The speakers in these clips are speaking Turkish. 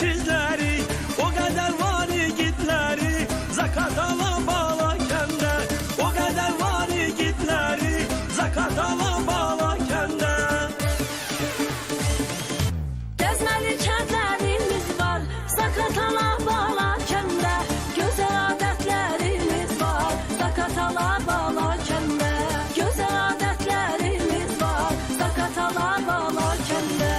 sizleri, o kadar var gitleri, Zakatala bağla kende, o kadar var gitleri, Zakatala bağla kende. Gezmeli kentlerimiz var, Zakatala bağla kende, güzel adetlerimiz var, Zakatala bağla kende, güzel adetlerimiz var, Zakatala bağla kende.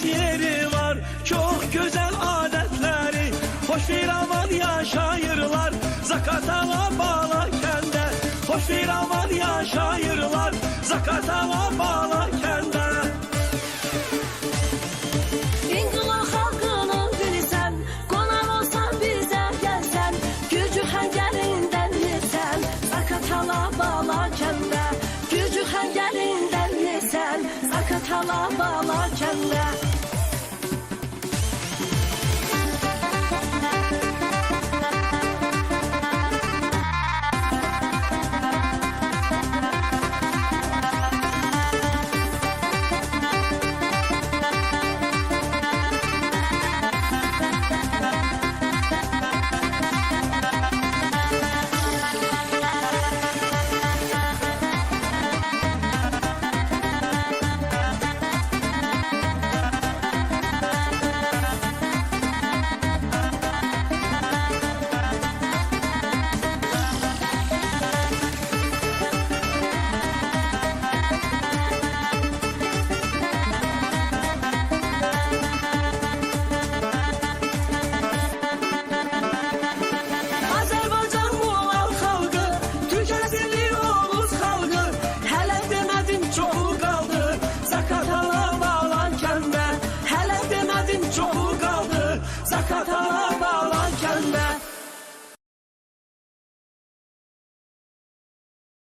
Yeri var, çok güzel adetleri, hoş bir aman yaşayırlar, Zakatala bağla kende, hoş bir aman yaşayırlar, Zakatala bağla kende. İnqilab xalqının birisən, qonaq olsan bizə gəlsən, gücü xəngəlindən nesən, Zakatala bağla kəndə, gücü xəngəlindən nesən, Zakatala bağla kəndə.